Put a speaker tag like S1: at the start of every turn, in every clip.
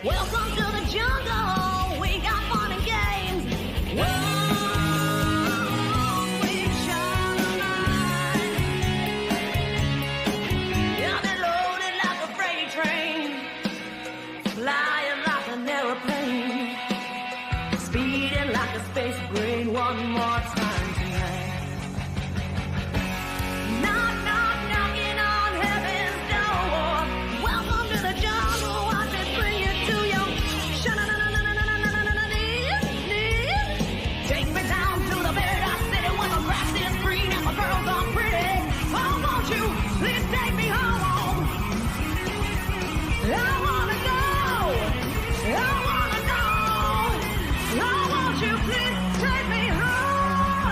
S1: Welcome to the jungle. We got fun and games. Whoa, we shine a light. Yeah, they're loaded like a freight train, flying like an airplane, speeding like a space brain. One more time tonight. Knock, knock, knocking on heaven's door. Welcome to the jungle. Watch it bring you to your take me down to the paradise city where the grass is green and the girls are pretty. Oh, won't you please take me home? I wanna go. I wanna know. Oh, won't you please take me home?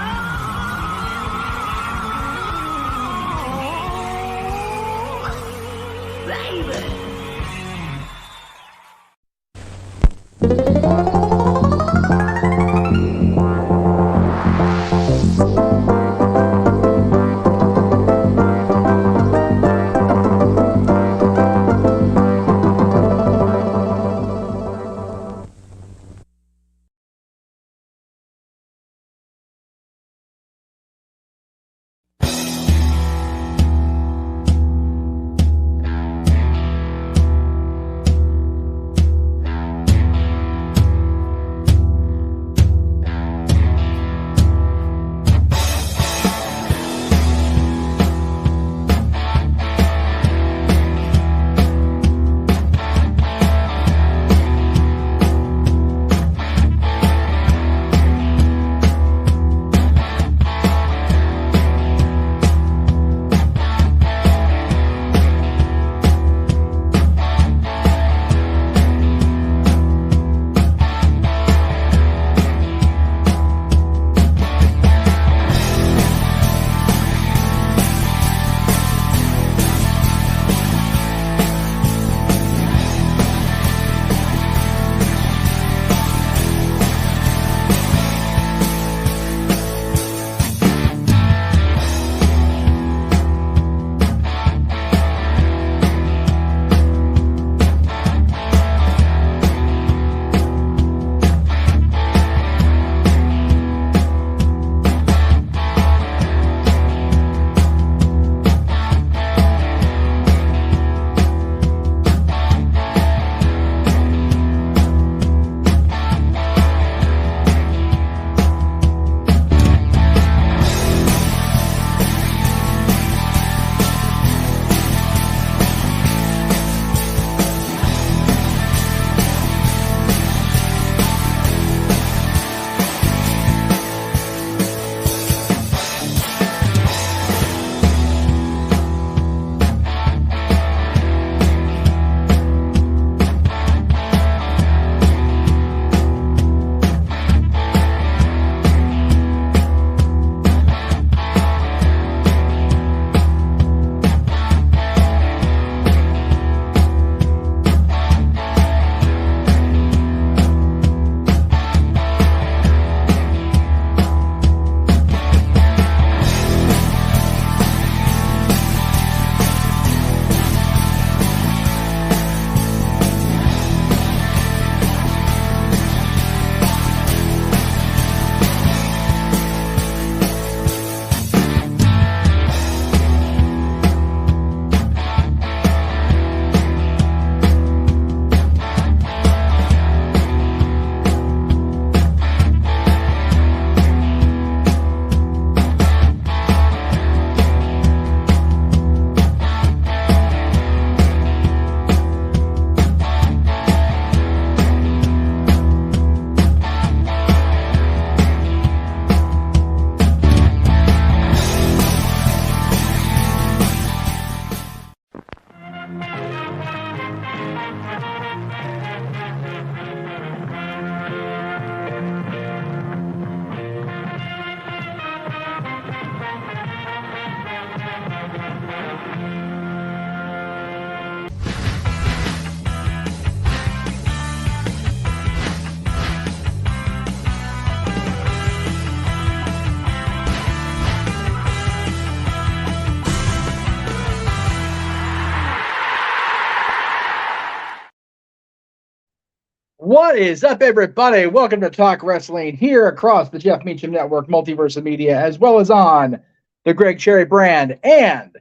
S2: What is up, everybody? Welcome to Talk Wrestling here across the Jeff Meacham Network, Multiverse of Media, as well as on the Greg Cherry brand and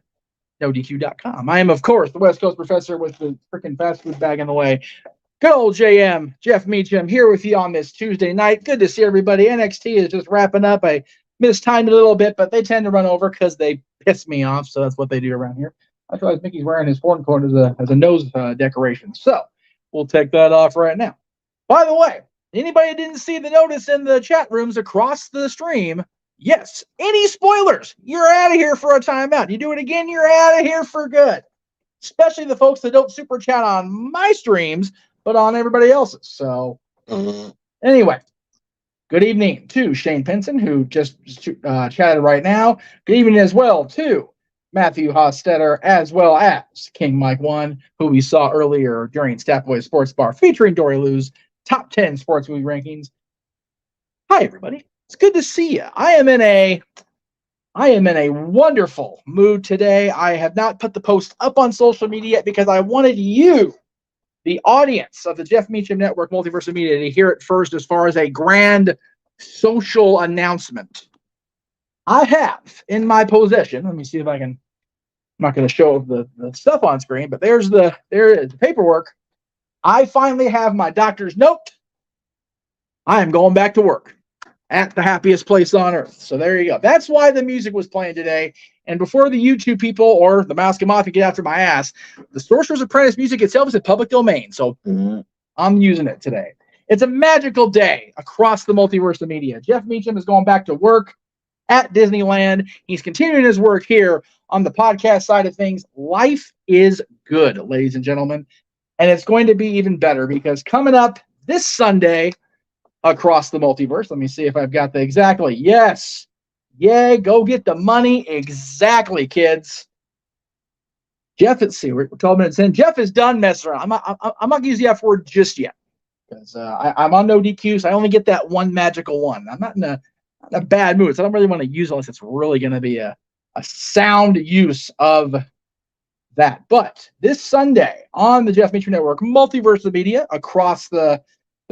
S2: NoDQ.com. I am, of course, the West Coast professor with the freaking fast food bag in the way. Good old JM, Jeff Meacham, here with you on this Tuesday night. Good to see everybody. NXT is just wrapping up. I mistimed it a little bit, but they tend to run over because they piss me off, so that's what they do around here. I realize Mickey's wearing his horn cone as a nose decoration, so we'll take that off right now. By the way, anybody that didn't see the notice in the chat rooms across the stream, yes, any spoilers, you're out of here for a timeout. You do it again, you're out of here for good. Especially the folks that don't super chat on my streams, but on everybody else's. So, anyway, good evening to Shane Pinson, who just chatted right now. Good evening as well to Matthew Hostetter, as well as King Mike One, who we saw earlier during Staff Boys Sports Bar, featuring Dory Lou's Top 10 Sports Movie Rankings. Hi, everybody. It's good to see you. I am in a wonderful mood today. I have not put the post up on social media yet because I wanted you, the audience of the Jeff Meacham Network Multiverse of Media, to hear it first as far as a grand social announcement. I have in my possession, let me see if I can, I'm not going to show the stuff on screen, but there is the paperwork. I finally have my doctor's note. I am going back to work at the happiest place on earth. So there you go. That's why the music was playing today. And before the YouTube people or the Mouse Mafia get after my ass, the Sorcerer's Apprentice music itself is a public domain. So I'm using it today. It's a magical day across the multiverse of media. Jeff Meacham is going back to work at Disneyland. He's continuing his work here on the podcast side of things. Life is good, ladies and gentlemen. And it's going to be even better because coming up this Sunday across the multiverse, let me see if I've got the exactly. Yes. Yay, go get the money. Exactly, kids. Jeff, let's see, we're 12 minutes in. Jeff is done messing around. I'm not going to use the F word just yet because I'm on no DQ, so I only get that one magical one. I'm not in a bad mood, so I don't really want to use it unless it's really going to be a sound use of that. But this Sunday on the Jeff Meacham Network, Multiverse of Media, across the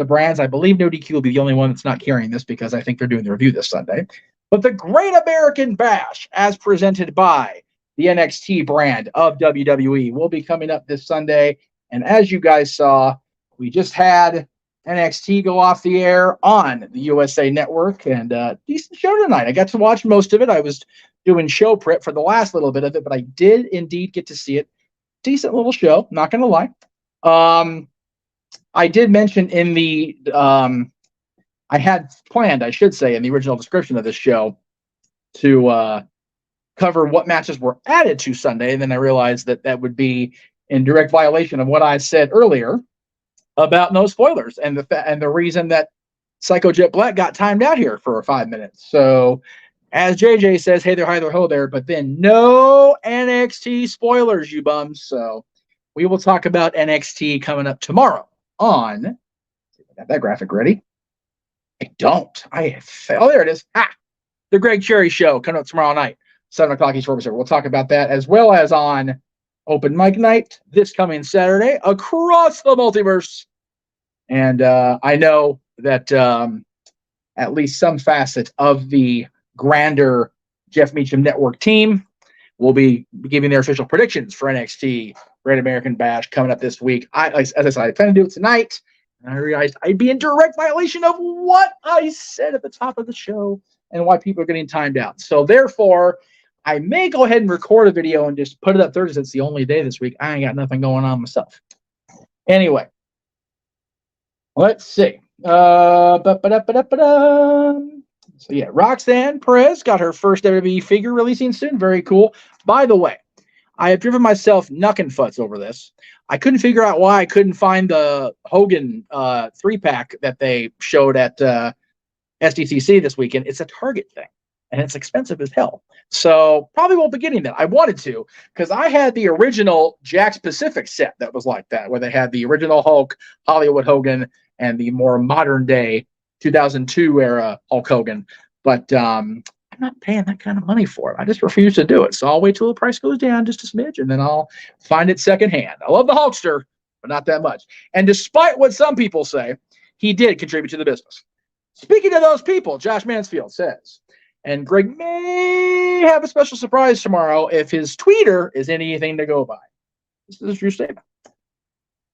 S2: brands, I believe No DQ will be the only one that's not carrying this because I think they're doing the review this Sunday. But the Great American Bash, as presented by the NXT brand of WWE, will be coming up this Sunday. And as you guys saw, we just had NXT go off the air on the USA Network, and decent show tonight. I got to watch most of it. I was doing show prep for the last little bit of it, but I did indeed get to see it. Decent little show, not going to lie. I did mention in the, I had planned, I should say, in the original description of this show to cover what matches were added to Sunday, and then I realized that would be in direct violation of what I said earlier about no spoilers and the reason that Psycho Jet Black got timed out here for 5 minutes. So, as JJ says, hey there, hi there, ho there, but then no NXT spoilers, you bums. So we will talk about NXT coming up tomorrow on, I got that graphic ready. I don't. Oh, there it is. The Greg Cherry Show coming up tomorrow night, 7 o'clock East Pacific. We'll talk about that as well as on Open Mic Night this coming Saturday across the multiverse. And I know that at least some facet of the grander Jeff Meacham Network team will be giving their official predictions for NXT Great American Bash coming up this week. As I said, I plan to do it tonight. And I realized I'd be in direct violation of what I said at the top of the show and why people are getting timed out. So therefore, I may go ahead and record a video and just put it up Thursday. It's the only day this week. I ain't got nothing going on myself. Anyway, let's see. So yeah, Roxanne Perez got her first WWE figure releasing soon. Very cool. By the way, I have driven myself knuckin' over this. I couldn't figure out why I couldn't find the Hogan 3-pack that they showed at SDCC this weekend. It's a Target thing, and it's expensive as hell. So probably won't be getting that. I wanted to, because I had the original Jakks Pacific set that was like that, where they had the original Hulk, Hollywood Hogan, and the more modern day 2002 era Hulk Hogan. But I'm not paying that kind of money for it. I just refuse to do it. So I'll wait till the price goes down just a smidge, and then I'll find it secondhand. I love the Hulkster, but not that much. And despite what some people say, he did contribute to the business. Speaking of those people, Josh Mansfield says, and Greg may have a special surprise tomorrow if his tweeter is anything to go by. This is a true statement.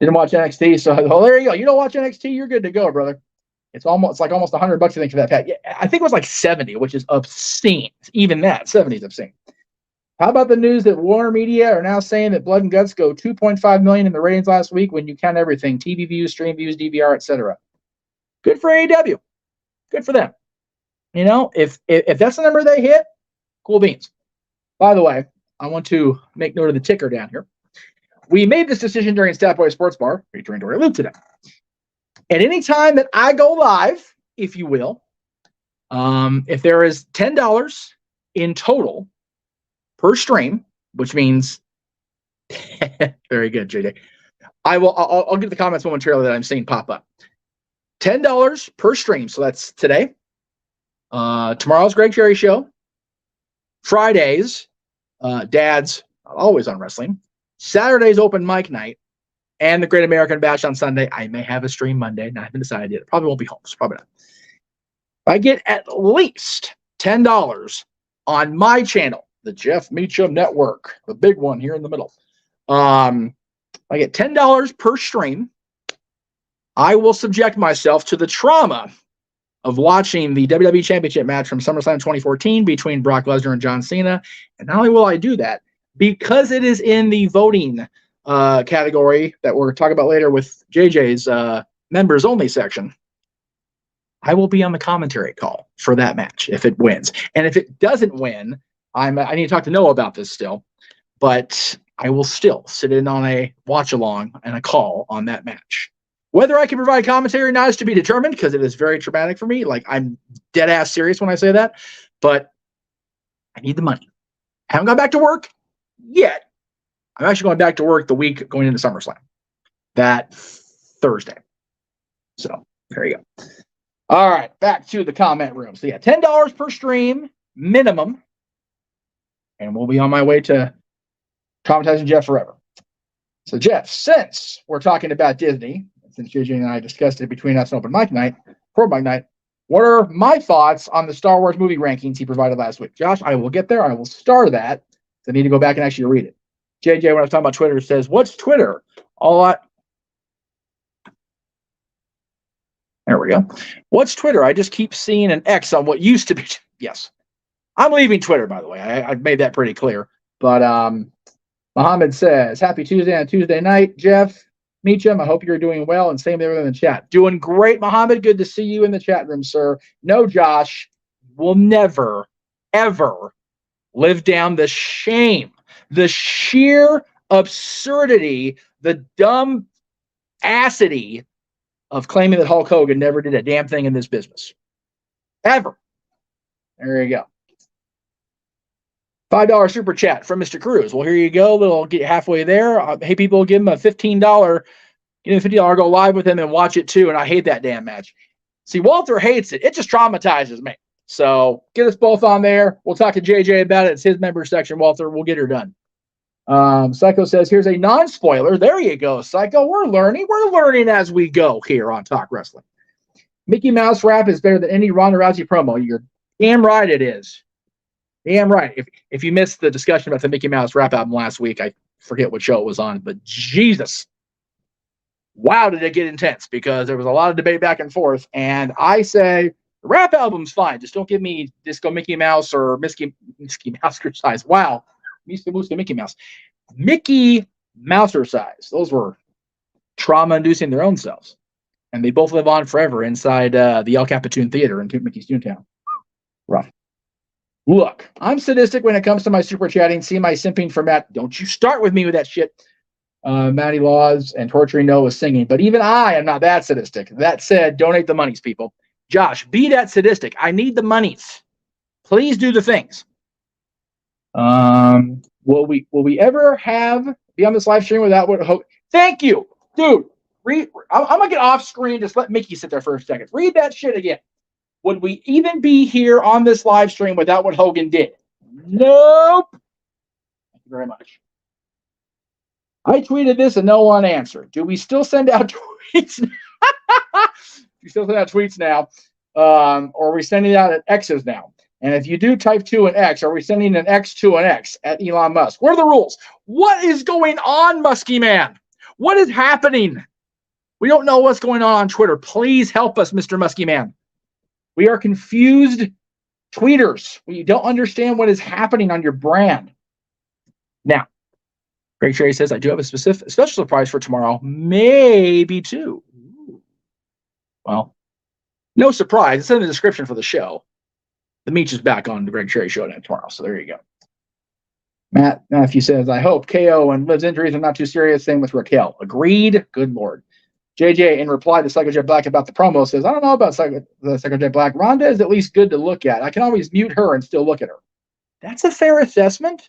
S2: Didn't watch NXT, so there you go. You don't watch NXT, you're good to go, brother. It's almost $100, I think, for that pack. Yeah, I think it was like 70, which is obscene. Even that, 70 is obscene. How about the news that Warner Media are now saying that Blood and Guts go 2.5 million in the ratings last week when you count everything, TV views, stream views, DVR, etc. Good for AEW. Good for them. You know, if that's the number they hit, cool beans. By the way, I want to make note of the ticker down here. We made this decision during Stat Boy Sports Bar, featuring Dory Luke today. At any time that I go live, if you will, if there is $10 in total per stream, which means very good, JJ. I'll get the comments momentarily that I'm seeing pop up. $10 per stream, so that's today. Tomorrow's Greg Cherry Show. Fridays, Dad's always on wrestling. Saturday's open mic night, and the Great American Bash on Sunday. I may have a stream Monday, and I haven't decided yet. It probably won't be home, so probably not. I get at least $10 on my channel, the Jeff Meacham Network, the big one here in the middle. I get $10 per stream. I will subject myself to the trauma of watching the WWE Championship match from SummerSlam 2014 between Brock Lesnar and John Cena. And not only will I do that, because it is in the voting category that we're talking about later with JJ's members only section, I will be on the commentary call for that match if it wins. And if it doesn't win, I need to talk to Noah about this still, but I will still sit in on a watch along and a call on that match. Whether I can provide commentary or not is to be determined, because it is very traumatic for me. Like, I'm dead ass serious when I say that, but I need the money. I haven't gone back to work yet. I'm actually going back to work the week going into SummerSlam, that Thursday. So there you go. All right, back to the comment room. So yeah, $10 per stream minimum, and we'll be on my way to traumatizing Jeff forever. So Jeff, since we're talking about Disney, since JJ and I discussed it between us and open mic night, what are my thoughts on the Star Wars movie rankings he provided last week? Josh, I will get there. I will star that. So I need to go back and actually read it. JJ, when I was talking about Twitter, says, what's Twitter? There we go. What's Twitter? I just keep seeing an X on what used to be. Yes. I'm leaving Twitter, by the way. I've made that pretty clear. But Mohammed says, happy Tuesday on Tuesday night, Jeff Meacham. I hope you're doing well, and same there in the chat. Doing great, Mohammed. Good to see you in the chat room, sir. No, Josh, will never, ever live down the shame, the sheer absurdity, the dumb acidity of claiming that Hulk Hogan never did a damn thing in this business. Ever. There you go. $5 super chat from Mr. Cruz. Well, here you go. We'll get you halfway there. Hey, people, give him a $15. Give him $50. Go live with him and watch it too. And I hate that damn match. See, Walter hates it. It just traumatizes me. So get us both on there. We'll talk to JJ about it. It's his member section, Walter. We'll get her done. Psycho says, here's a non-spoiler. There you go, Psycho. We're learning. We're learning as we go here on Talk Wrestling. Mickey Mouse rap is better than any Ronda Rousey promo. You're damn right it is. Damn right. If you missed the discussion about the Mickey Mouse rap album last week, I forget what show it was on, but Jesus. Wow, did it get intense, because there was a lot of debate back and forth. And I say, the rap album's fine. Just don't give me Disco Mickey Mouse or Mickey Mouse size. Wow. Mickey Mouse. Mickey Mouser size. Those were trauma-inducing their own selves. And they both live on forever inside the El Capitan Theater in Mickey's Toontown. Rough. Look, I'm sadistic when it comes to my super chatting. See my simping for Matt. Don't you start with me with that shit. Matty Laws and Torturing Noah singing. But even I am not that sadistic. That said, donate the monies, people. Josh, be that sadistic. I need the monies. Please do the things. Will we ever be on this live stream without what hope? Thank you, dude. I'm gonna get off screen. Just let Mickey sit there for a second. Read that shit again. Would we even be here on this live stream without what Hogan did? Nope. Thank you very much. I tweeted this and no one answered. Do we still send out tweets? We still send out tweets now, or are we sending out at X's now? And if you do type 2 and X, are we sending an X to an X at Elon Musk? What are the rules? What is going on, Muskie Man? What is happening? We don't know what's going on Twitter. Please help us, Mr. Muskie Man. We are confused tweeters. We don't understand what is happening on your brand. Now, Greg Cherry says, I do have a special surprise for tomorrow. Maybe two. Well, no surprise. It's in the description for the show. The Meach is back on the Greg Cherry Show tomorrow. So there you go. Matt Matthew says, I hope KO and Liv's injuries are not too serious. Same with Raquel. Agreed. Good Lord. JJ, in reply to Psycho Jet Black about the promo, says, I don't know about Psycho Jet Black. Rhonda is at least good to look at. I can always mute her and still look at her. That's a fair assessment.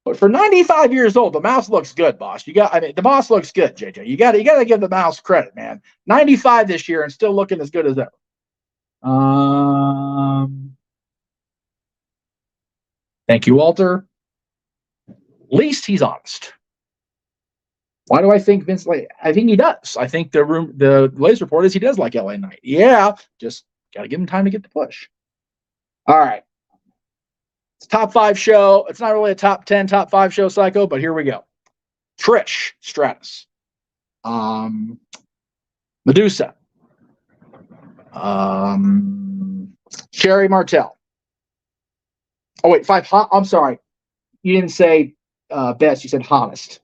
S2: But for 95 years old, the mouse looks good, boss. The boss looks good, JJ. You got to give the mouse credit, man. 95 this year and still looking as good as ever. Thank you, Walter. At least he's honest. Why do I think Vince? I think he does. I think the latest report is he does like LA Knight. Yeah, just got to give him time to get the push. All right. It's a top 5 show. It's not really a top 10, top 5 show, Psycho, but here we go. Trish Stratus. Medusa. Sherry Martel. Oh, wait, 5. I'm sorry. You didn't say best. You said hottest.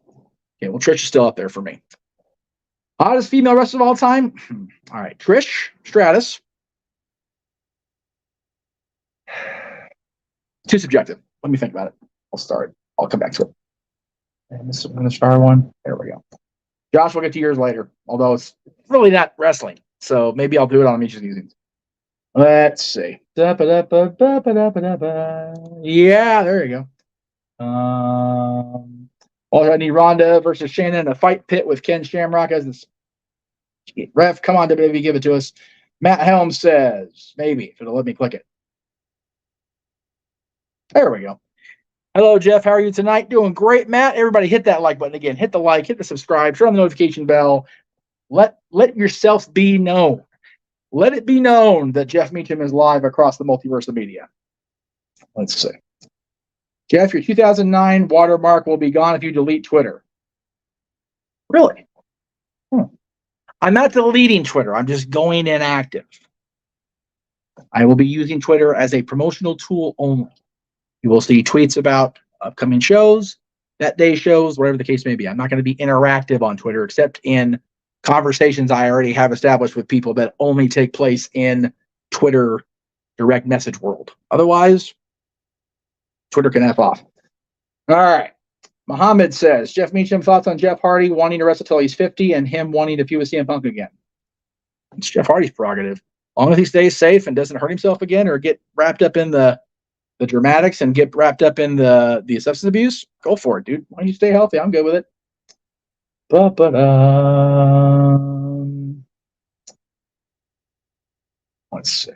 S2: Okay, well, Trish is still up there for me. Hottest female wrestler of all time? All right, Trish Stratus. Too subjective. Let me think about it. I'll come back to it. And this is the star one. There we go. Josh, we'll get to yours later, although it's really not wrestling. So maybe I'll do it on Meach's Musings. Let's see. Yeah, there you go. I need Ronda versus Shannon in a fight pit with Ken Shamrock as the ref. Come on, WWE, give it to us. Matt Helms says, maybe, if it'll let me click it. There we go. Hello, Jeff. How are you tonight? Doing great, Matt. Everybody hit that like button again. Hit the like, hit the subscribe, turn on the notification bell. Let yourself be known. Let it be known that Jeff Meacham is live across the multiverse of media. Let's see. Jeff, your 2009 watermark will be gone if you delete Twitter. Really? I'm not deleting Twitter. I'm just going inactive. I will be using Twitter as a promotional tool only. You will see tweets about upcoming shows, that day shows, whatever the case may be. I'm not going to be interactive on Twitter except in conversations I already have established with people that only take place in Twitter direct message world. Otherwise, Twitter can F off. All right. Muhammad says, Jeff Meacham, thoughts on Jeff Hardy wanting to wrestle till he's 50 and him wanting to feud with CM Punk again? It's Jeff Hardy's prerogative. As long as he stays safe and doesn't hurt himself again or get wrapped up in the dramatics and get wrapped up in the substance abuse, go for it, dude. Why don't you stay healthy? I'm good with it. Let's see.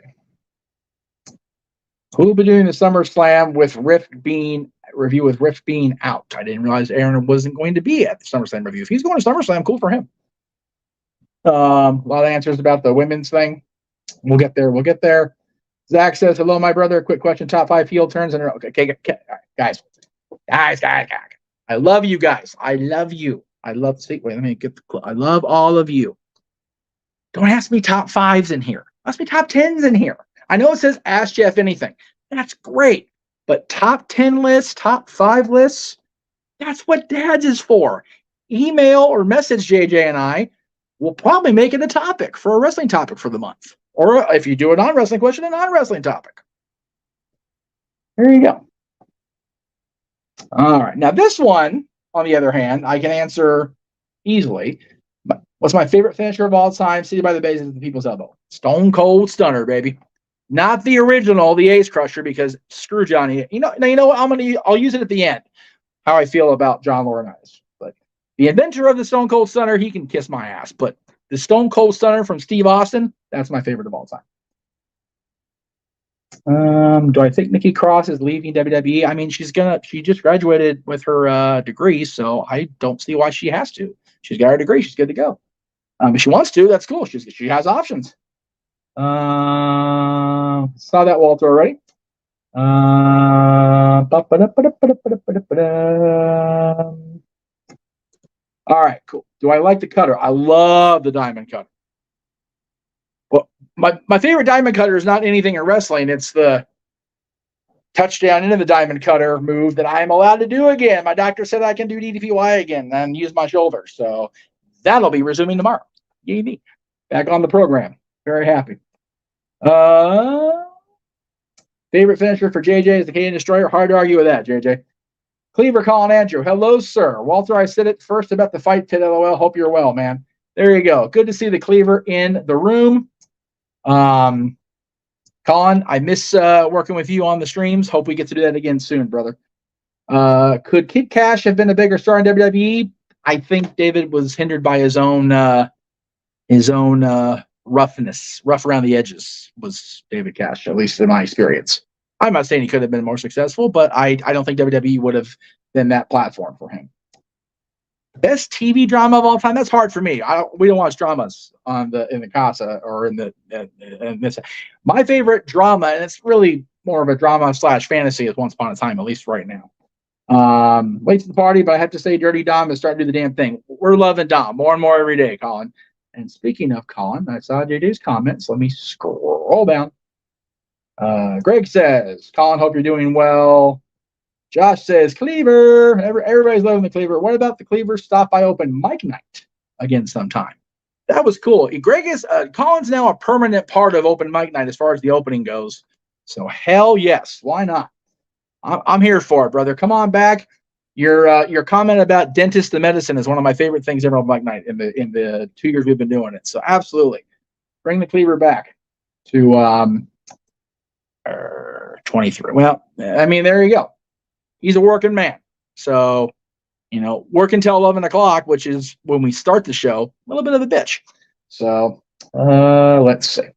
S2: Who will be doing the SummerSlam with Rift being out? I didn't realize Aaron wasn't going to be at the SummerSlam review. If he's going to SummerSlam, cool for him. A lot of answers about the women's thing. We'll get there. Zach says, hello, my brother. Quick question. Top 5 heel turns. Okay, guys. I love you guys. I love you. I love all of you. Don't ask me top 5s in here. Ask me top 10s in here. I know it says ask Jeff anything. That's great. But top 10 lists, top 5 lists, that's what Dad's is for. Email or message JJ and I. We'll probably make it a topic for a wrestling topic for the month. Or if you do a non-wrestling question, a non-wrestling topic. There you go. All right. Now, this one, on the other hand, I can answer easily. What's my favorite finisher of all time? Seated by the base of the people's elbow. Stone Cold Stunner, baby. Not the original, the Ace Crusher, because screw Johnny. You know what? I'll use it at the end. How I feel about John Laurinaitis. But the inventor of the Stone Cold Stunner, he can kiss my ass. But the Stone Cold Stunner from Steve Austin, that's my favorite of all time. Do I think Nikki Cross is leaving WWE? I mean, she just graduated with her degree, so I don't see why she has to. She's got her degree. She's good to go. If she wants to, that's cool. She has options. Saw that, Walter, already. All right, cool. Do I like the cutter? I love the diamond cutter. Well, my favorite diamond cutter is not anything in wrestling. It's the touchdown into the diamond cutter move that I am allowed to do again. My doctor said I can do DDPY again and use my shoulder. So that'll be resuming tomorrow. Yay me. Back on the program. Very happy. Favorite finisher for JJ is the Canadian Destroyer. Hard to argue with that, JJ. Cleaver calling Andrew. Hello, sir. Walter, I said it first about the fight pit, LOL. Hope you're well, man. There you go. Good to see the Cleaver in the room. Colin, I miss working with you on the streams. Hope we get to do that again soon, brother. Could Kid Cash have been a bigger star in WWE? I think David was hindered by his own roughness. Rough around the edges was David Cash, at least in my experience. I'm not saying he could have been more successful, but I don't think WWE would have been that platform for him. Best TV drama of all time? That's hard for me. We don't watch dramas in the Casa or in this. My favorite drama, and it's really more of a drama / fantasy, is Once Upon a Time, at least right now. Late to the party, but I have to say Dirty Dom is starting to do the damn thing. We're loving Dom more and more every day, Colin. And speaking of Colin, I saw JJ's comments. Let me scroll down. Greg says, Colin, hope you're doing well. Josh says, Cleaver. Everybody's loving the Cleaver. What about the Cleaver stop by open mic night again sometime? That was cool. Greg is Colin's now a permanent part of open mic night as far as the opening goes. So hell yes, why not? I'm here for it, brother. Come on back. Your comment about dentist to medicine is one of my favorite things ever on mic night in the 2 years we've been doing it. So absolutely, bring the Cleaver back to 23. Well, I mean, there you go. He's a working man. So, work until 11 o'clock, which is when we start the show, a little bit of a bitch. So, let's see.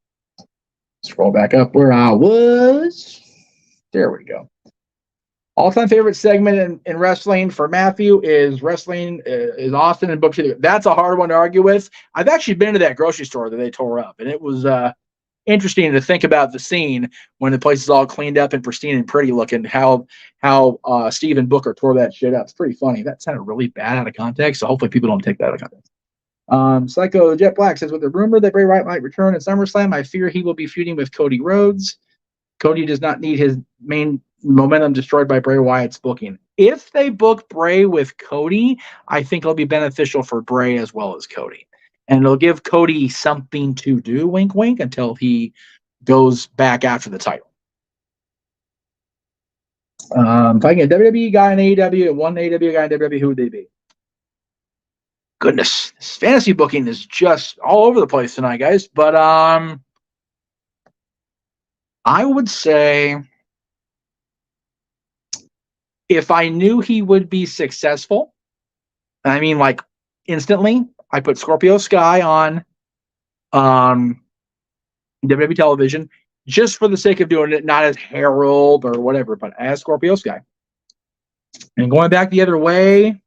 S2: Scroll back up where I was. There we go. All-time favorite segment in wrestling for Matthew is Austin and Book City. That's a hard one to argue with. I've actually been to that grocery store that they tore up, and it was interesting to think about the scene when the place is all cleaned up and pristine and pretty looking, how Steve and Booker tore that shit up. It's pretty funny. That sounded really bad out of context, so hopefully people don't take that out of context. Psycho Jet Black says, with the rumor that Bray Wyatt might return at SummerSlam, I fear he will be feuding with Cody Rhodes. Cody does not need his main momentum destroyed by Bray Wyatt's booking. If they book Bray with Cody, I think it'll be beneficial for Bray as well as Cody. And it'll give Cody something to do, wink, wink, until he goes back after the title. If I can get a WWE guy in AEW and one AEW guy in WWE, who would they be? Goodness, this fantasy booking is just all over the place tonight, guys. But I would say if I knew he would be successful, I mean, like instantly, I put Scorpio Sky on WWE television just for the sake of doing it, not as Harold or whatever, but as Scorpio Sky. And going back the other way,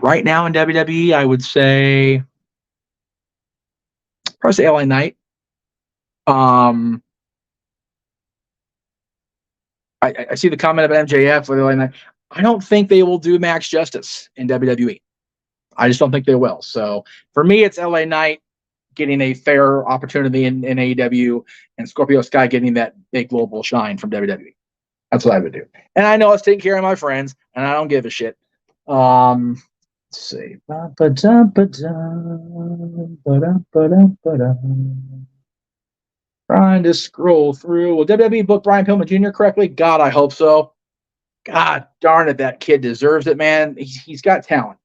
S2: right now in WWE, I would say probably LA Knight. I see the comment about MJF with LA Knight. I don't think they will do Max Justice in WWE. I just don't think they will. So for me, it's LA Knight getting a fair opportunity in AEW and Scorpio Sky getting that big global shine from WWE. That's what I would do. And I know it's taking care of my friends, and I don't give a shit. Let's see. Trying to scroll through. Will WWE book Brian Pillman Jr. correctly? God, I hope so. God darn it, that kid deserves it, man. He's got talent.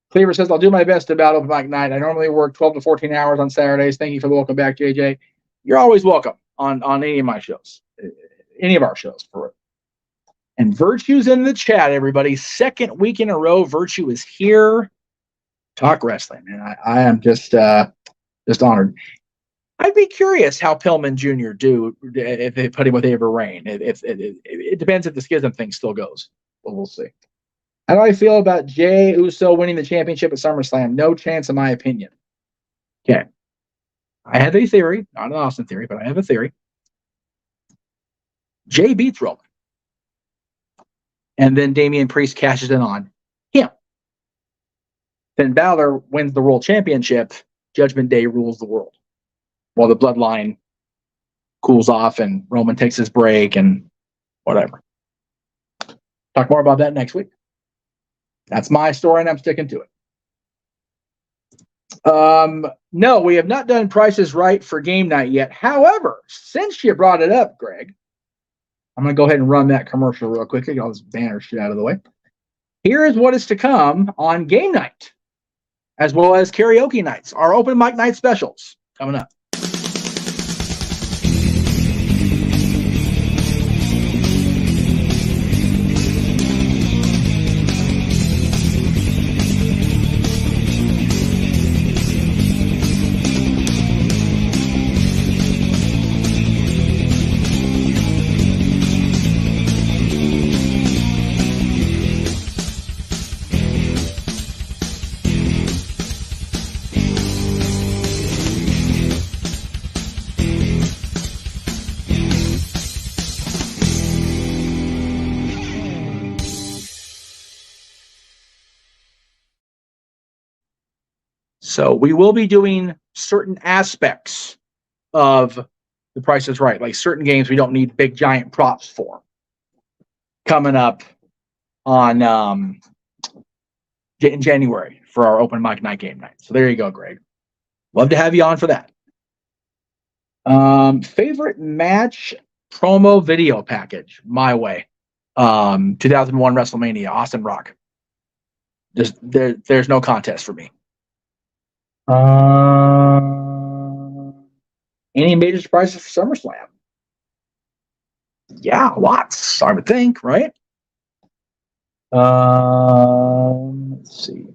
S2: Cleaver says, I'll do my best about open mic night. I normally work 12 to 14 hours on Saturdays. Thank you for the welcome back, JJ. You're always welcome on any of my shows, any of our shows, for it. And Virtue's in the chat, everybody. Second week in a row, Virtue is here. Talk wrestling, man. I am just Just honored. I'd be curious how Pillman Jr. do if they put him with Ava Rain. It depends if the Schism thing still goes, but we'll see. How do I feel about Jey Uso winning the championship at SummerSlam? No chance, in my opinion. Okay. I have a theory, not an Austin theory, but I have a theory. Jey beats Roman. And then Damian Priest cashes in on him. Then Balor wins the World Championship. Judgment Day rules the world. While the bloodline cools off and Roman takes his break and whatever. Talk more about that next week. That's my story, and I'm sticking to it. No, we have not done Prices Right for game night yet. However, since you brought it up, Greg, I'm going to go ahead and run that commercial real quick. Get all this banner shit out of the way. Here is what is to come on game night, as well as karaoke nights, our open mic night specials coming up. So we will be doing certain aspects of The Price is Right, like certain games we don't need big giant props for. Coming up on in January for our open mic night game night. So there you go, Greg. Love to have you on for that. Favorite match promo video package, my way. 2001 WrestleMania, Austin Rock. There's no contest for me. Any major surprises for SummerSlam? Yeah, lots, I would think, right? Let's see.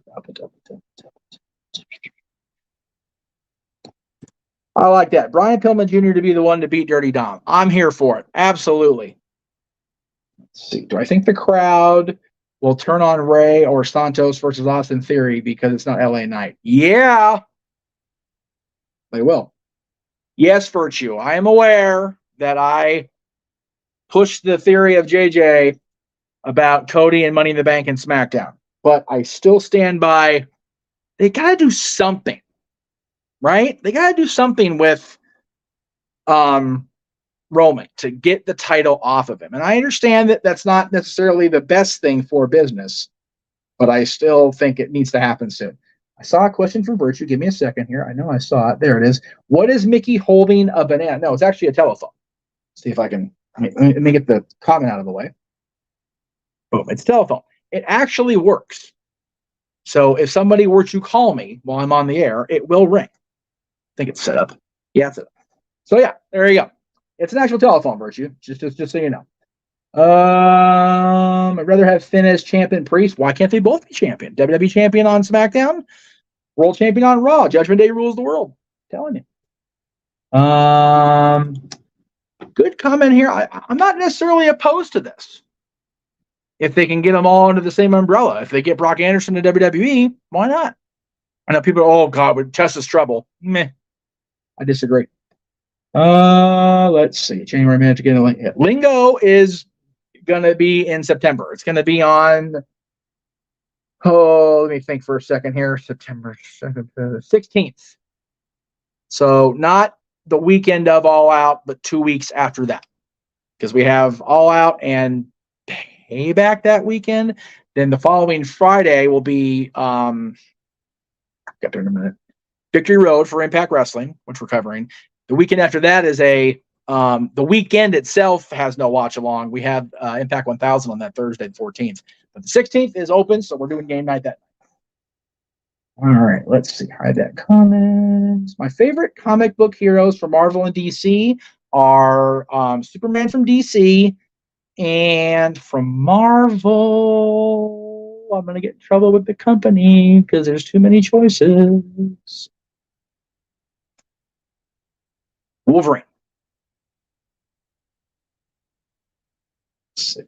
S2: I like that. Brian Pillman Jr. to be the one to beat Dirty Dom. I'm here for it. Absolutely. Let's see. Do I think the crowd will turn on Ray or Santos versus Austin Theory because it's not LA Knight? Yeah. They will. Yes, Virtue. I am aware that I pushed the theory of JJ about Cody and Money in the Bank and SmackDown, but I still stand by they got to do something, right? They got to do something with Roman to get the title off of him. And I understand that that's not necessarily the best thing for business, but I still think it needs to happen soon. I saw a question from Virtue. Give me a second here. I know I saw it. There it is. What is Mickey holding a banana? No, it's actually a telephone. See if I can let me get the comment out of the way. Boom, it's a telephone. It actually works. So if somebody were to call me while I'm on the air, it will ring. I think it's set up. Yeah, it's set up. So yeah, there you go. It's an actual telephone, Virtue. Just so you know. I'd rather have Finn as champion, Priest. Why can't they both be champion? WWE champion on SmackDown, world champion on Raw. Judgment Day rules the world. I'm telling you. Good comment here. I'm not necessarily opposed to this. If they can get them all under the same umbrella. If they get Brock Anderson to WWE, why not? I know people are, oh God, with Tessa's trouble. Meh. I disagree. Let's see. January match again. Lingo is going to be in September. It's going to be on, let me think for a second here. September 16th. So not the weekend of All Out, but 2 weeks after that. Because we have All Out and Payback that weekend. Then the following Friday will be, got there in a minute, Victory Road for Impact Wrestling, which we're covering. The weekend after that is the weekend itself has no watch along. We have Impact 1000 on that Thursday, the 14th. But the 16th is open, so we're doing game night that night. All right, let's see. Hide that comments. My favorite comic book heroes from Marvel and DC are Superman from DC and from Marvel. I'm going to get in trouble with the company because there's too many choices. Wolverine. Let's see.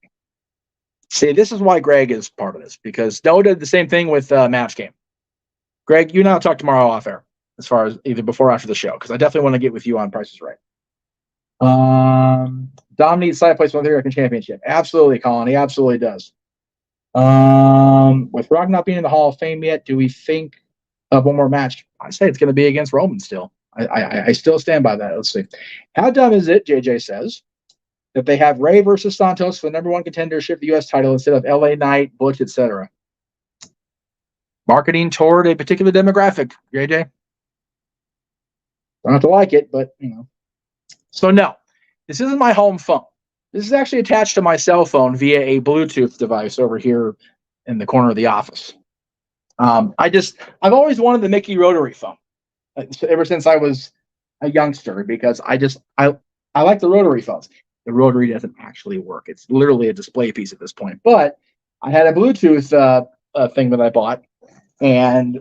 S2: See, this is why Greg is part of this, because Noah did the same thing with Match Game. Greg, you and I'll talk tomorrow off air, as far as either before or after the show, because I definitely want to get with you on Price is Right. Dom needs side place for the American Championship. Absolutely, Colin. He absolutely does. With Rock not being in the Hall of Fame yet, do we think of one more match? I say it's going to be against Roman still. I still stand by that. Let's see. How dumb is it, JJ says, that they have Ray versus Santos for the number one contendership of the U.S. title instead of LA Knight, Butch, etc.? Marketing toward a particular demographic, JJ. Don't have to like it, but, you know. So, no, this isn't my home phone. This is actually attached to my cell phone via a Bluetooth device over here in the corner of the office. I've always wanted the Mickey rotary phone ever since I was a youngster, because I like the rotary phones. The rotary doesn't actually work. It's literally a display piece at this point. But I had a Bluetooth thing that I bought. And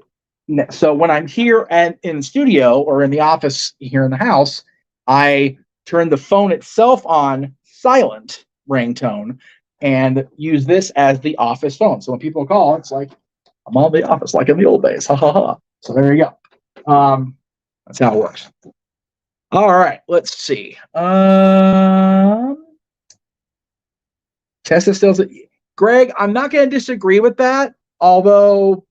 S2: so when I'm here in the studio or in the office here in the house, I turn the phone itself on silent ringtone and use this as the office phone. So when people call, it's like I'm on the office like in the old days. Ha ha ha. So there you go. That's how it works. All right, let's see. Tessa still, Greg, I'm not going to disagree with that, although.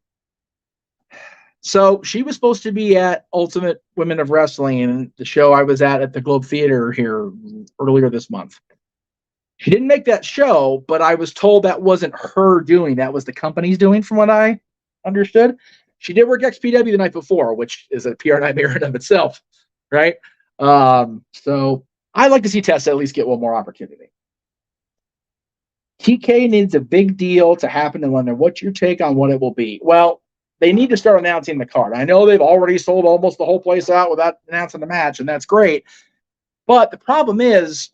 S2: So she was supposed to be at Ultimate Women of Wrestling, the show I was at the Globe Theater here earlier this month. She didn't make that show, but I was told that wasn't her doing. That was the company's doing, from what I understood. She did work XPW the night before, which is a PR nightmare in of itself, right? So I'd like to see Tessa at least get one more opportunity. TK needs a big deal to happen in London. What's your take on what it will be? Well, they need to start announcing the card. I know they've already sold almost the whole place out without announcing the match, and that's great. But the problem is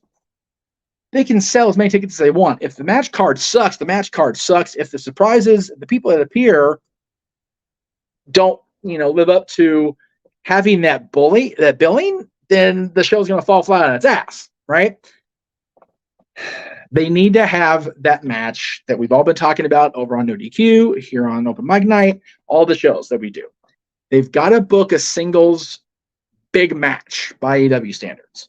S2: they can sell as many tickets as they want. If the match card sucks, the match card sucks. If the surprises, the people that appear don't, live up to having that billing, then the show's going to fall flat on its ass, right? They need to have that match that we've all been talking about over on No DQ, here on Open Mic Night, all the shows that we do. They've got to book a singles big match by AEW standards.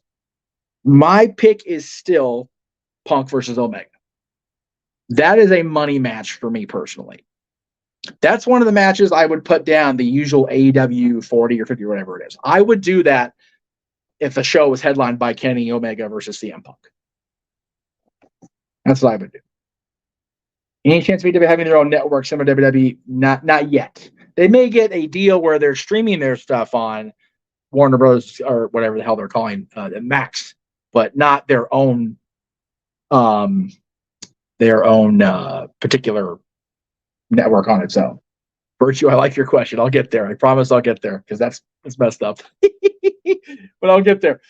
S2: My pick is still Punk versus Omega. That is a money match for me personally. That's one of the matches I would put down the usual AEW 40 or 50 or whatever it is. I would do that if the show was headlined by Kenny Omega versus CM Punk. That's what I would do. Any chance of AEW having their own network similar to WWE? Not yet. They may get a deal where they're streaming their stuff on Warner Bros. Or whatever the hell they're calling Max, but not their own particular network on its own. Virtue, I like your question. I'll get there. I promise I'll get there, because that's messed up. But I'll get there.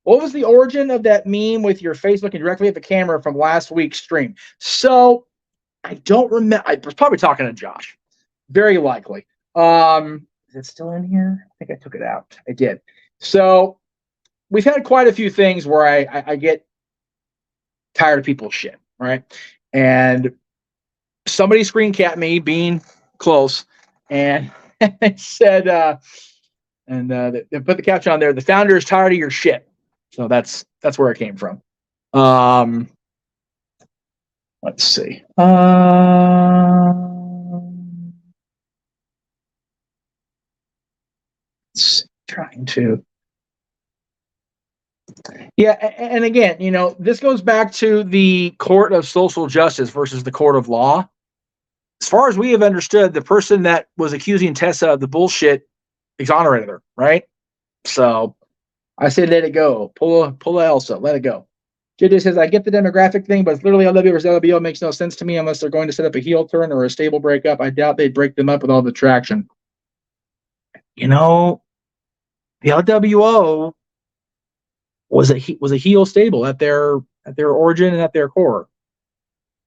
S2: What was the origin of that meme with your face looking directly at the camera from last week's stream? So I don't remember. I was probably talking to Josh. Very likely. Is it still in here? I think I took it out. I did. So we've had quite a few things where I get tired of people's shit, right? And somebody screen capped me being close, and they said, they put the caption on there, "The founder is tired of your shit." So that's where it came from. Let's see. Trying to. Yeah, and again, this goes back to the court of social justice versus the court of law. As far as we have understood, the person that was accusing Tessa of the bullshit exonerated her, right? So I say let it go. Pull a Elsa. Let it go. JJ says, I get the demographic thing, but it's literally LW versus LWO. Makes no sense to me unless they're going to set up a heel turn or a stable breakup. I doubt they'd break them up with all the traction. The LWO was a heel stable at their origin and at their core.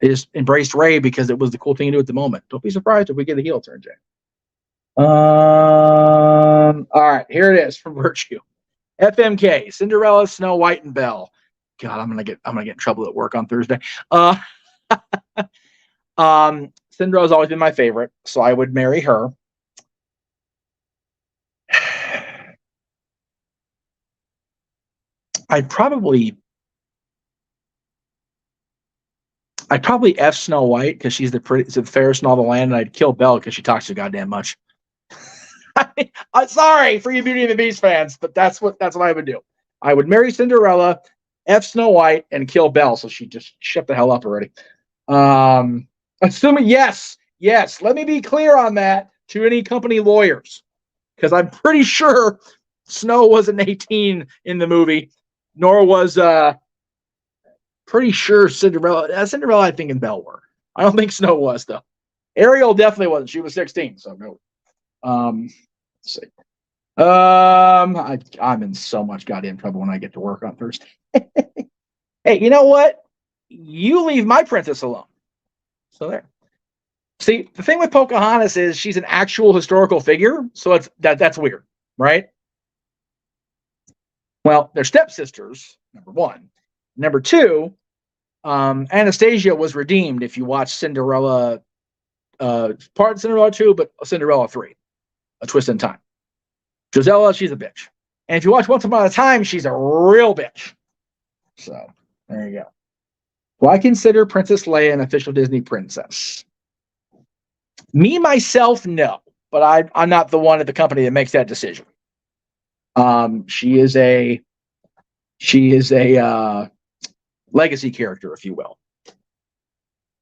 S2: They just embraced Ray because it was the cool thing to do at the moment. Don't be surprised if we get a heel turn, Jay. All right. right, here it is from Virtue. FMK, Cinderella, Snow White, and Belle. God, I'm gonna get in trouble at work on Thursday. Cinderella's always been my favorite, so I would marry her. I'd probably F Snow White because she's the fairest in all the land, and I'd kill Belle because she talks too goddamn much. I'm sorry for you Beauty and the Beast fans, but that's what I would do. I would marry Cinderella, F Snow White, and kill Belle, so she just shut the hell up already. Assuming yes. Let me be clear on that to any company lawyers, because I'm pretty sure Snow wasn't 18 in the movie, nor was pretty sure Cinderella. Cinderella, I think, and Belle were. I don't think Snow was though. Ariel definitely wasn't. She was 16, so no. Let's see. I'm in so much goddamn trouble when I get to work on Thursday. Hey, you know what? You leave my princess alone. So there. See, the thing with Pocahontas is she's an actual historical figure, so that's weird, right? Well, they're stepsisters, number one. Number two, Anastasia was redeemed if you watch Cinderella, part of Cinderella 2, but Cinderella 3, A Twist in Time. Gisela, she's a bitch. And if you watch Once Upon a Time, she's a real bitch. So, there you go. Well, I consider Princess Leia an official Disney princess. Me, myself, no. But I'm not the one at the company that makes that decision. She is a legacy character, if you will.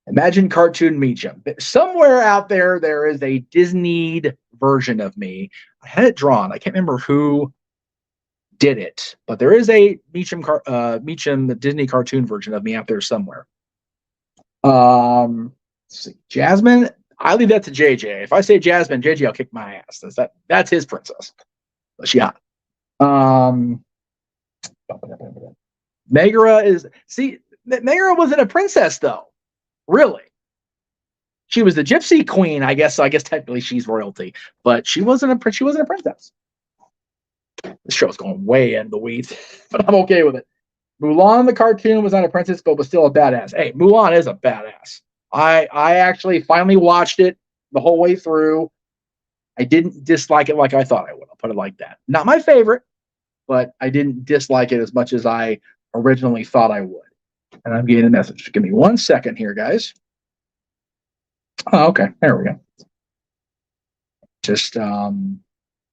S2: Imagine cartoon Meacham. Somewhere out there is a Disneyed version of me. I had it drawn. I can't remember who did it, but there is a Meacham, the Disney cartoon version of me out there somewhere. Let's see. Jasmine, I leave that to JJ. If I say Jasmine, JJ will kick my ass. That's his princess. But she hot. Megara Megara wasn't a princess though. Really. She was the gypsy queen, I guess. So I guess technically she's royalty, but she wasn't a princess. This show's going way in the weeds, but I'm okay with it. Mulan, the cartoon, was not a princess, but was still a badass. Hey, Mulan is a badass. I actually finally watched it the whole way through. I didn't dislike it like I thought I would. I'll put it like that. Not my favorite, but I didn't dislike it as much as I originally thought I would. And I'm getting a message. Give me 1 second here, guys. Oh, okay. There we go. Just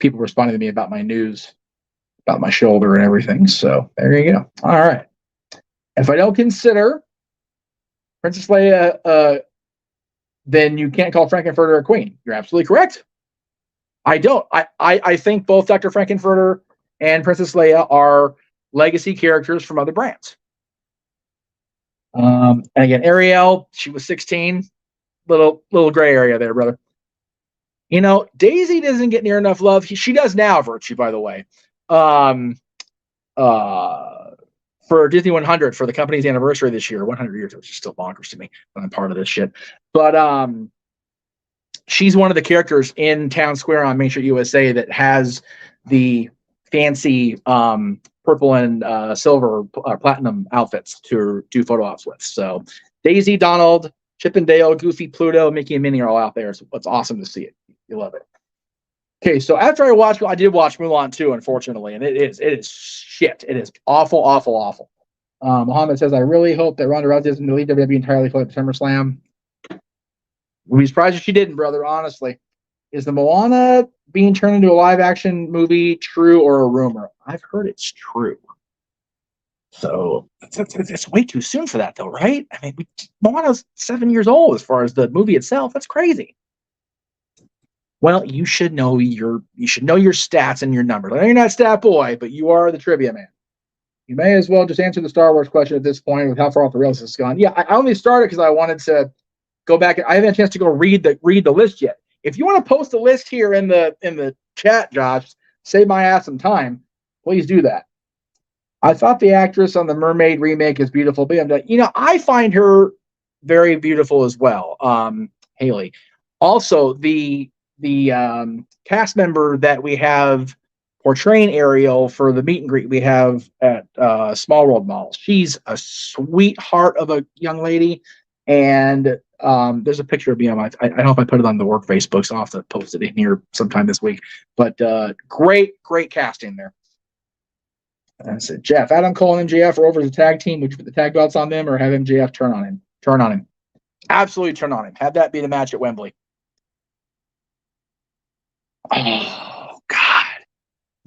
S2: people responding to me about my news, about my shoulder and everything. So there you go. All right. If I don't consider Princess Leia, then you can't call Frankenfurter a queen. You're absolutely correct. I don't. I think both Dr. Frankenfurter and Princess Leia are legacy characters from other brands. And again, Ariel, she was 16. Little gray area there, brother. You know, Daisy doesn't get near enough love. She does now, Virtue, by the way. For Disney 100, for the company's anniversary this year, 100 years, which is still bonkers to me, but I'm part of this shit. But she's one of the characters in Town Square on Main Street, USA, that has the fancy purple and silver platinum outfits to do photo ops with. So Daisy, Donald, Chip and Dale, Goofy, Pluto, Mickey, and Minnie are all out there. So it's awesome to see it. You love it. Okay, so after I did watch Mulan 2, unfortunately, and it is shit. It is awful, awful, awful. Muhammad says, I really hope that Ronda Rousey doesn't leave WWE entirely for the SummerSlam. We'd be surprised if she didn't, brother, honestly. Is the Moana being turned into a live-action movie true or a rumor? I've heard it's true. So it's way too soon for that, though, right? I mean, Moana's 7 years old as far as the movie itself. That's crazy. Well, you should know your stats and your numbers. I know you're not a stat boy, but you are the trivia man. You may as well just answer the Star Wars question at this point with how far off the rails this has gone. Yeah, I only started because I wanted to go back. I haven't had a chance to go read the list yet. If you want to post a list here in the chat, Josh, save my ass some time. Please do that. I thought the actress on the Mermaid remake is beautiful, but I find her very beautiful as well. Haley. Also, the cast member that we have portraying Ariel for the meet and greet we have at Small World Mall. She's a sweetheart of a young lady, and there's a picture of me on my. I hope I put it on the work Facebook, so I'll have to post it in here sometime this week. But great casting there. And I said, Jeff, Adam Cole and MJF are over as a tag team. Would you put the tag belts on them or have MJF turn on him? Turn on him. Absolutely turn on him. Have that be the match at Wembley. Oh God.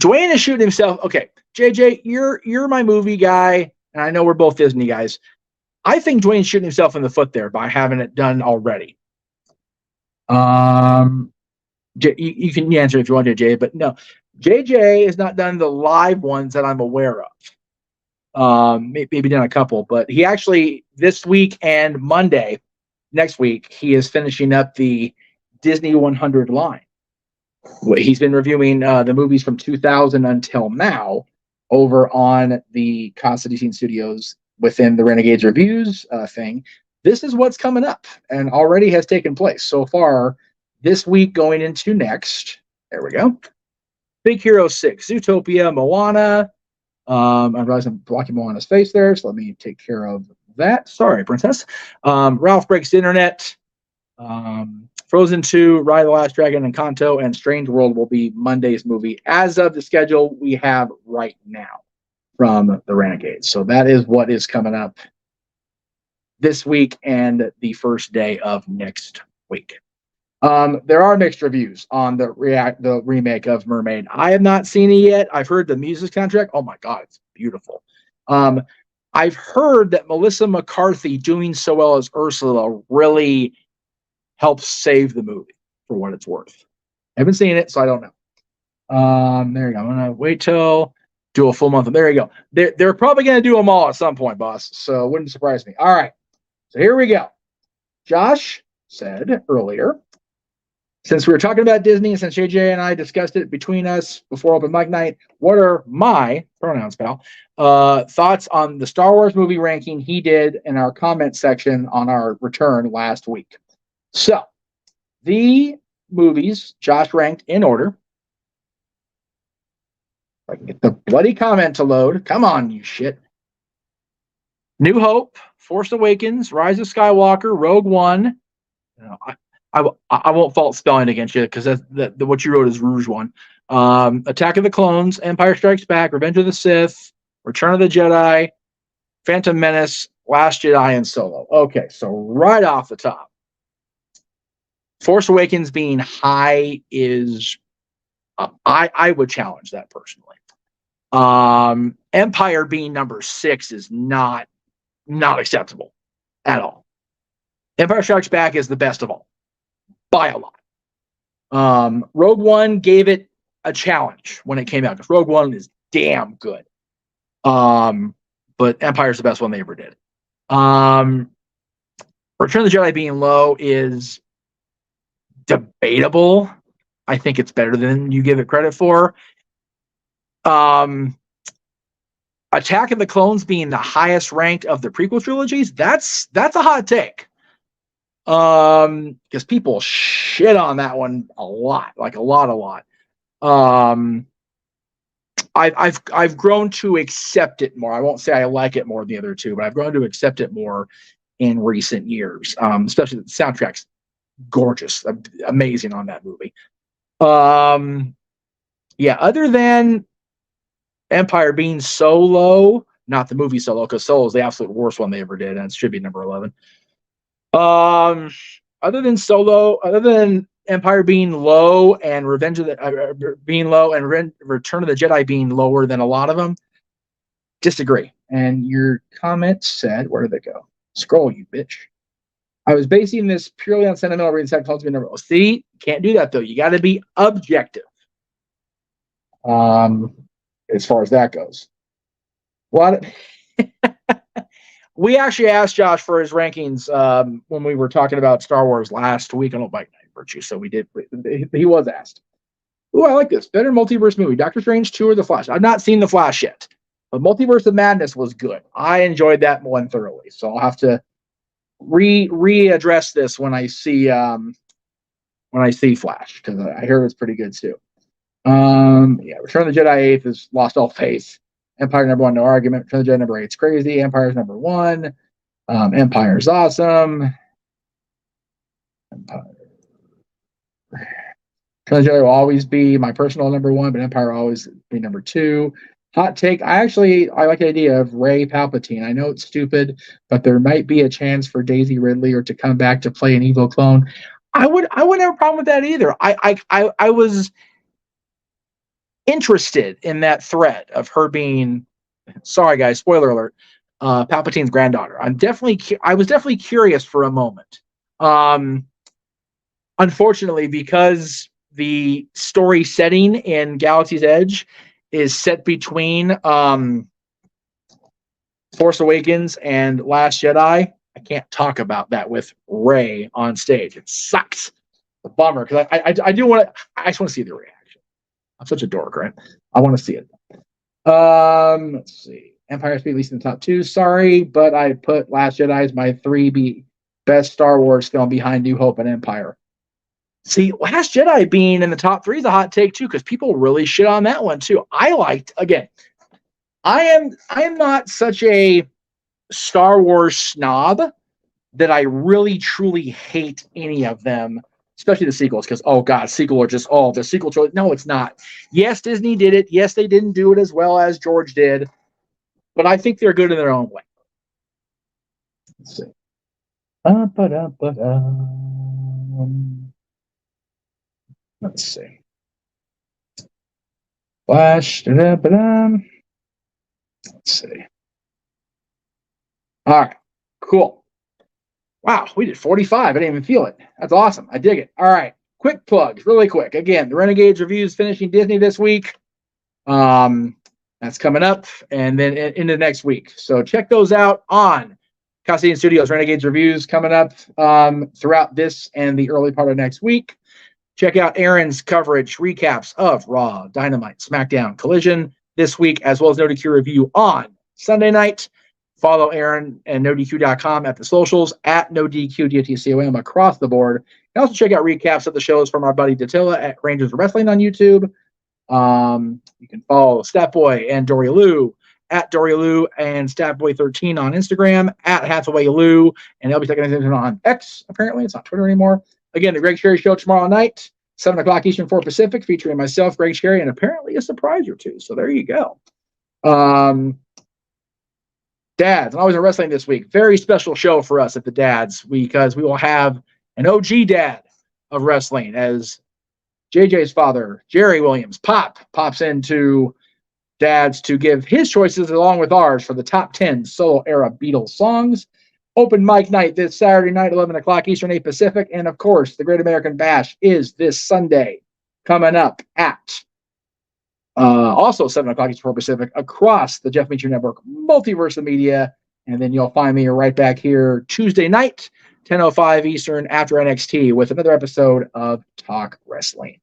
S2: Dwayne is shooting himself. Okay, JJ, you're my movie guy, and I know we're both Disney guys. I think Dwayne's shooting himself in the foot there by having it done already. You can answer if you want to, Jay, but no, JJ has not done the live ones that I'm aware of. Maybe done a couple, but he actually this week and Monday next week he is finishing up the Disney 100 line. He's been reviewing the movies from 2000 until now over on the Constantine Studios within the Renegades Reviews thing. This is what's coming up and already has taken place so far this week going into next. There we go. Big Hero 6, Zootopia, Moana. I realize I'm blocking Moana's face there, so let me take care of that. Sorry, Princess. Ralph Breaks the Internet. Frozen 2, Ride of the Last Dragon, and Encanto, and Strange World will be Monday's movie as of the schedule we have right now from the Renegades. So that is what is coming up this week and the first day of next week. There are mixed reviews on the remake of Mermaid. I have not seen it yet. I've heard the music soundtrack. Oh my God, it's beautiful. I've heard that Melissa McCarthy doing so well as Ursula really helps save the movie for what it's worth. I haven't seen it, so I don't know. There you go. I'm gonna wait till do a full month. There you go. They're probably gonna do them all at some point, boss. So it wouldn't surprise me. All right. So here we go. Josh said earlier, since we were talking about Disney, and since JJ and I discussed it between us before open mic night, what are my pronouns, pal? Thoughts on the Star Wars movie ranking he did in our comment section on our return last week. So, the movies Josh ranked in order. If I can get the bloody comment to load. Come on, you shit. New Hope, Force Awakens, Rise of Skywalker, Rogue One. You know, I won't fault spelling against you because what you wrote is Rouge One. Attack of the Clones, Empire Strikes Back, Revenge of the Sith, Return of the Jedi, Phantom Menace, Last Jedi, and Solo. Okay, so right off the top, Force Awakens being high is I would challenge that personally. Empire being number 6 is not acceptable at all. Empire Strikes Back is the best of all by a lot. Rogue One gave it a challenge when it came out because Rogue One is damn good. But Empire's the best one they ever did. Return of the Jedi being low is debatable. I think it's better than you give it credit for. Attack of the Clones being the highest ranked of the prequel trilogies, that's a hot take. Because people shit on that one a lot, like a lot. I've grown to accept it more. I won't say I like it more than the other two, but I've grown to accept it more in recent years. Especially the soundtrack's gorgeous, amazing on that movie. Yeah, other than Empire being so low, not the movie Solo, because Solo is the absolute worst one they ever did, and it should be number 11. Other than Solo, other than Empire being low and Revenge of the being low and Return of the Jedi being lower than a lot of them, disagree. And your comment said, where did they go? Scroll, you bitch. I was basing this purely on sentimental reasons. That calls me number. See, can't do that though. You got to be objective. As far as that goes, what we actually asked Josh for his rankings when we were talking about Star Wars last week on Old Bike Night Virtue. So we did. He was asked. Oh, I like this. Better multiverse movie. Doctor Strange 2 or The Flash. I've not seen The Flash yet, but Multiverse of Madness was good. I enjoyed that one thoroughly. So I'll have to readdress this when I see Flash because I hear it's pretty good too. Yeah, Return of the Jedi 8th is lost all faith. Empire number 1, no argument. Return of the Jedi number 8 is crazy. Empire's number 1. Empire's awesome. Empire. Return of the Jedi will always be my personal number 1, but Empire will always be number 2. Hot take. I like the idea of Rey Palpatine. I know it's stupid, but there might be a chance for Daisy Ridley or to come back to play an evil clone. I wouldn't have a problem with that either. I was interested in that thread of her being, sorry guys, spoiler alert, Palpatine's granddaughter. I was definitely curious for a moment. Unfortunately, because the story setting in Galaxy's Edge is set between Force Awakens and Last Jedi, I can't talk about that with Rey on stage. It sucks. A bummer, because I just want to see the reaction. I'm such a dork, right? I want to see it. Let's see. Empire Speed, at least in the top 2. Sorry, but I put Last Jedi as my 3 best Star Wars film behind New Hope and Empire. See, Last Jedi being in the top 3 is a hot take too, because people really shit on that one too. I am not such a Star Wars snob that I really truly hate any of them, especially the sequels, because the sequel trilogy. No, it's not. Yes, Disney did it. Yes, they didn't do it as well as George did, but I think they're good in their own way. Let's see. Let's see. Flash. Let's see. All right. Cool. Wow, we did 45. I didn't even feel it. That's awesome. I dig it. All right. Quick plugs, really quick. Again, the Renegades reviews finishing Disney this week. That's coming up, and then into next week. So check those out on Castadian Studios. Renegades reviews coming up throughout this and the early part of next week. Check out Aaron's coverage, recaps of Raw, Dynamite, SmackDown, Collision this week, as well as No DQ review on Sunday night. Follow Aaron and NoDQ.com at the socials, at NoDQ, DTCOM across the board. And also check out recaps of the shows from our buddy Datilla at Rangers Wrestling on YouTube. You can follow Statboy and Dory Lou at Dory Lou and Statboy13 on Instagram, at Hathaway Lou, and they'll be taking it on X, apparently. It's not Twitter anymore. Again, the Greg Sherry Show tomorrow night, 7 o'clock Eastern, 4 Pacific, featuring myself, Greg Sherry, and apparently a surprise or two. So there you go. Dads, and always a wrestling this week. Very special show for us at the Dads, because we will have an OG dad of wrestling as JJ's father, Jerry Williams, pops into Dads to give his choices along with ours for the top 10 solo era Beatles songs. Open mic night this Saturday night, 11 o'clock Eastern, 8 Pacific. And of course, the Great American Bash is this Sunday coming up at also 7 o'clock Eastern, 4 Pacific across the Jeff Meacham Network Multiverse of Media. And then you'll find me right back here Tuesday night, 10:05 Eastern after NXT with another episode of Talk Wrestling.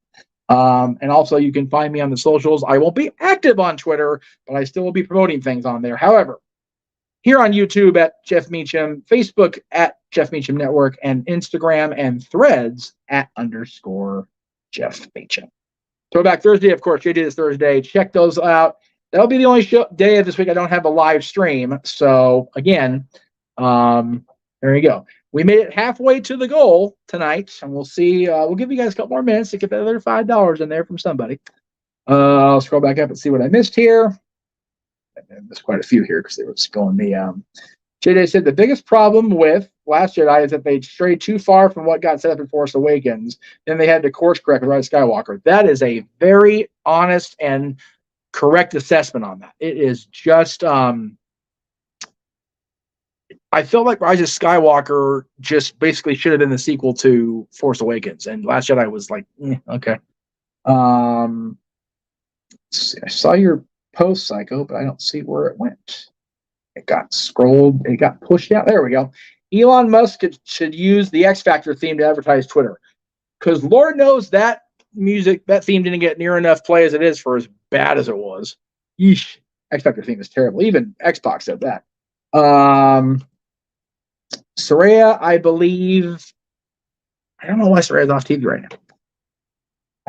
S2: And also you can find me on the socials. I won't be active on Twitter, but I still will be promoting things on there. However, here on YouTube at Jeff Meacham, Facebook at Jeff Meacham Network, and Instagram and Threads at _Jeff Meacham. Throwback Thursday, of course, JJ this Thursday. Check those out. That'll be the only day of this week I don't have a live stream. So again, there you go. We made it halfway to the goal tonight, and we'll see. We'll give you guys a couple more minutes to get that other $5 in there from somebody. I'll scroll back up and see what I missed here. There's quite a few here because they were just going the JJ said the biggest problem with Last Jedi is that they strayed too far from what got set up in Force Awakens. Then they had to course correct with Rise of Skywalker. That is a very honest and correct assessment on that. It is just I feel like Rise of Skywalker just basically should have been the sequel to Force Awakens, and Last Jedi was like, okay. I saw your post, Psycho, but I don't see where it went. It got scrolled. It got pushed out. There we go. Elon Musk should use the X Factor theme to advertise Twitter, because Lord knows that that theme didn't get near enough play as it is for as bad as it was. Yeesh. X Factor theme is terrible. Even Xbox said that. Soraya, I believe. I don't know why Soraya's off TV right now.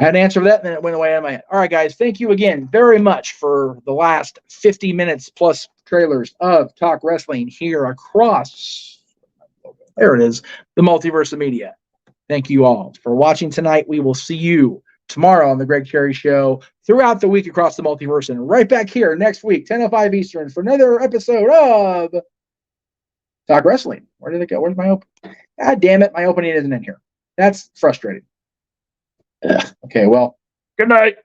S2: I had an answer for that, and then it went away on my head. All right, guys, thank you again very much for the last 50 minutes plus trailers of Talk Wrestling here across, there it is, the Multiverse of Media. Thank you all for watching tonight. We will see you tomorrow on the Greg Cherry Show, throughout the week across the multiverse, and right back here next week, 10:05 Eastern, for another episode of Talk Wrestling. Where did it go? Where's my open? God damn it, my opening isn't in here. That's frustrating. Ugh. Okay, well, good night.